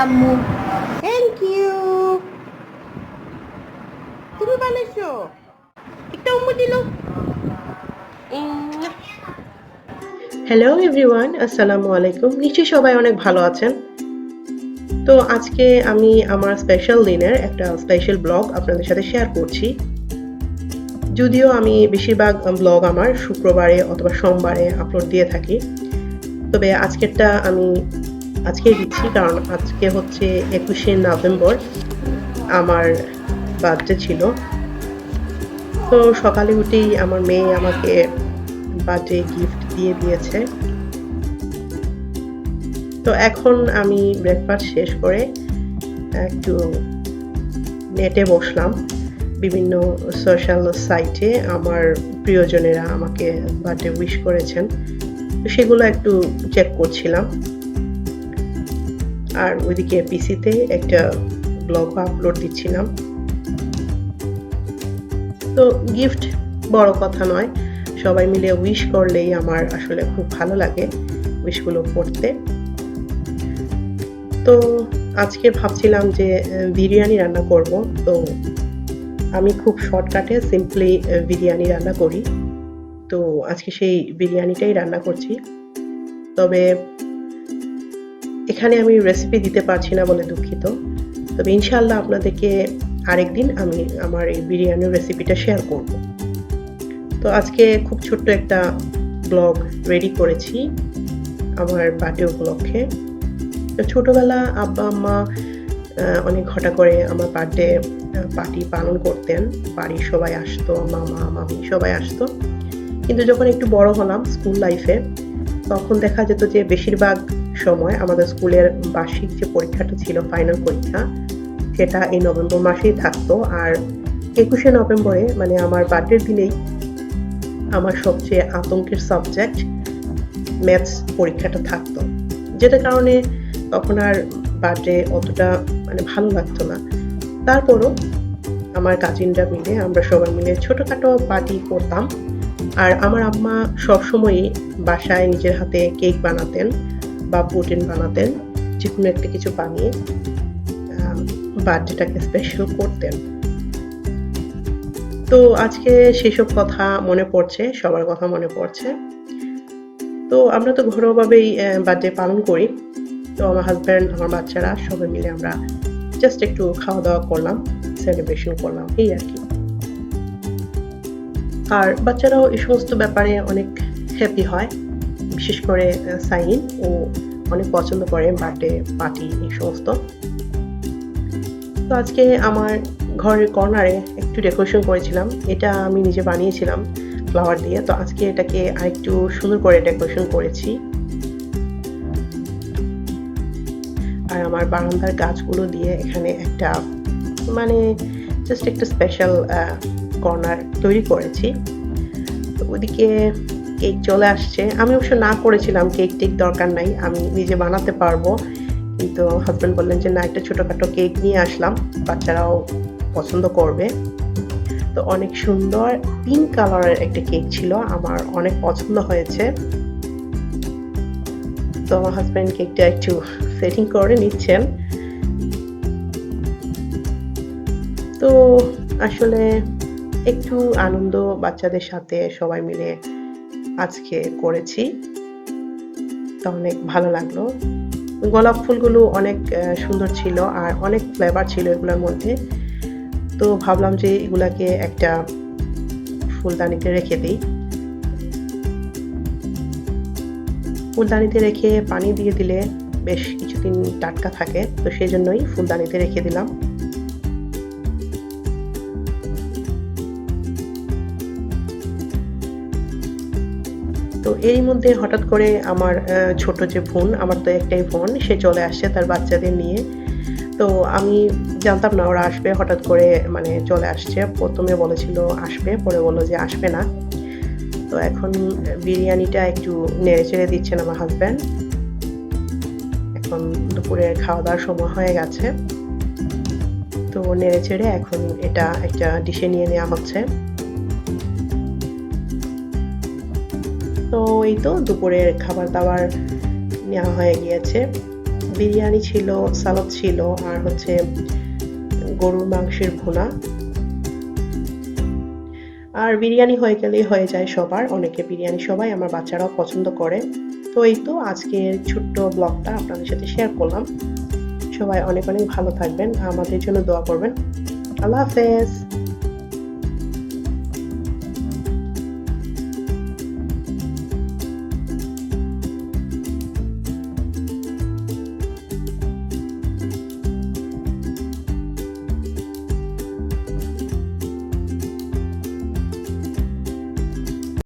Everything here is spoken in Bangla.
আম্মু। Thank you. তুমি বানাইছো? একটা আম্মু দিল। হ্যালো এভরিওয়ান, আসসালামু আলাইকুম। নিশ্চয়ই সবাই অনেক ভালো আছেন। তো আজকে আমি আমার স্পেশাল দিনের একটা স্পেশাল ব্লগ আপনাদের সাথে শেয়ার করছি। যদিও আমি বেশিরভাগ ব্লগ আমার শুক্রবারে অথবা সোমবারে আপলোড দিয়ে থাকি, তবে আজকেরটা আমি আজকেই দিচ্ছি, কারণ আজকে হচ্ছে 21শে নভেম্বর, আমার বার্থডে ছিল। তো সকালে উঠেই আমার মেয়ে আমাকে বার্থডে গিফট দিয়ে দিয়েছে। তো এখন আমি ব্রেকফাস্ট শেষ করে একটু নেটে বসলাম। বিভিন্ন সোশ্যাল সাইটে আমার প্রিয়জনেরা আমাকে বার্থডে উইশ করেছেন, তো সেগুলো একটু চেক করছিলাম। আর ওইদিকে পিসিতে একটা ব্লগ আপলোড দিচ্ছিলাম। তো গিফট বড় কথা নয়, সবাই মিলে উইশ করলেই আমার আসলে খুব ভালো লাগে উইশগুলো পড়তে। তো আজকে ভাবছিলাম যে বিরিয়ানি রান্না করব। তো আমি খুব শর্টকাটে সিম্পলি বিরিয়ানি রান্না করি। তো আজকে সেই বিরিয়ানিটাই রান্না করছি। তবে এখানে আমি রেসিপি দিতে পারছি না বলে দুঃখিত। তবে ইনশাআল্লাহ আপনাদেরকে আরেকদিন আমি আমার এই বিরিয়ানির রেসিপিটা শেয়ার করব। তো আজকে খুব ছোট্ট একটা ব্লগ রেডি করেছি আমার বার্থডে উপলক্ষে। তো ছোটবেলা আব্বা আম্মা অনেক ঘটা করে আমার বার্থডে পার্টি পালন করতেন। বাড়ির সবাই আসতো, মামা মামি সবাই আসতো। কিন্তু যখন একটু বড় হলাম স্কুল লাইফে, তখন দেখা যেত যে বেশিরভাগ সময় আমাদের স্কুলের বার্ষিক যে পরীক্ষাটা ছিল, ফাইনাল পরীক্ষা, সেটা এই নভেম্বর মাসেই থাকতো। আর 21শে নভেম্বরে মানে আমার বার্থডের দিনেই আমার সবচেয়ে আতঙ্কের সাবজেক্ট ম্যাথস পরীক্ষাটা থাকতো, যেটার কারণে তখন আর বার্থডে অতটা মানে ভালো লাগতো না। তারপরও আমার কাজিনরা মিলে আমরা সবাই মিলে ছোটখাটো পার্টি করতাম। আর আমার আম্মা সবসময়ই বাসায় নিজের হাতে কেক বানাতেন বা পুডিং বানাতেন, যে কোনো একটা কিছু বানিয়ে বার্থডেটাকে স্পেশাল করতেন। তো আজকে সেসব কথা মনে পড়ছে, সবার কথা মনে পড়ছে। তো আমরা তো ঘরোয়াভাবেই বার্থডে পালন করি। তো আমার হাজব্যান্ড, আমার বাচ্চারা সবাই মিলে আমরা জাস্ট একটু খাওয়া দাওয়া করলাম, সেলিব্রেশন করলাম, এই আর কি। আর বাচ্চারাও এই সমস্ত ব্যাপারে অনেক হ্যাপি হয়। বিশেষ করে সাইন ও অনেক পছন্দ করে বার্থডে পার্টি এই সমস্ত। তো আজকে আমার ঘরের কর্নারে একটু ডেকোরেশন করেছিলাম। এটা আমি নিজে বানিয়েছিলাম ফ্লাওয়ার দিয়ে। তো আজকে এটাকে আরেকটু সুন্দর করে ডেকোরেশন করেছি। আর আমার বারান্দার গাছগুলো দিয়ে এখানে একটা মানে জাস্ট একটা স্পেশাল কর্নার তৈরি করেছি। তো ওদিকে কেক চলে আসছে। আমি অবশ্য না করেছিলাম, কেক টেক দরকার নাই, আমি নিজে বানাতে পারবো। কিন্তু হাজব্যান্ড বললেন যে না, একটা ছোটখাটো কেক নিয়ে আসলাম, বাচ্চারাও পছন্দ করবে। তো অনেক সুন্দর পিঙ্ক কালারের একটা কেক ছিল, আমার অনেক পছন্দ হয়েছে। তো আমার হাজব্যান্ড কেকটা একটু সেটিং করে নিচ্ছেন। তো আসলে একটু আনন্দ বাচ্চাদের সাথে সবাই মিলে আজকে করেছি, তো অনেক ভালো লাগলো। গোলাপ ফুলগুলো অনেক সুন্দর ছিল আর অনেক ফ্লেভার ছিল এগুলোর মধ্যে। তো ভাবলাম যে এগুলাকে একটা ফুলদানিতে রেখে দিই। ফুলদানিতে রেখে পানি দিয়ে দিলে বেশ কিছুদিন টাটকা থাকে, তো সেই জন্যই ফুলদানিতে রেখে দিলাম। তো এরই মধ্যে হঠাৎ করে আমার ছোট যে বোন, আমার তো একটাই বোন, সে চলে আসছে তার বাচ্চাদের নিয়ে। তো আমি জানতাম না ওরা আসবে, হঠাৎ করে মানে চলে আসছে। প্রথমে বলেছিল আসবে, পরে বললো যে আসবে না। তো এখন বিরিয়ানিটা একটু নেড়ে চেড়ে দিচ্ছেন আমার হাজব্যান্ড। এখন দুপুরের খাওয়া দাওয়ার সময় হয়ে গেছে। তো নেড়ে চেড়ে এখন এটা একটা ডিশে নিয়ে নেওয়া হচ্ছে। তো এই তো দুপুরের খাবার দাবার নেওয়া হয়ে গিয়েছে। বিরিয়ানি ছিল, সালাদ ছিল আর হচ্ছে গরুর মাংসের ভুনা। আর বিরিয়ানি হয়ে গেলেই হয়ে যায় সবার, অনেকে বিরিয়ানি সবাই, আমার বাচ্চারাও পছন্দ করে। তো এই তো আজকের ছোট্ট ব্লগটা আপনাদের সাথে শেয়ার করলাম। সবাই অনেক অনেক ভালো থাকবেন, আমাদের জন্য দোয়া করবেন। আল্লাহ হাফেজ।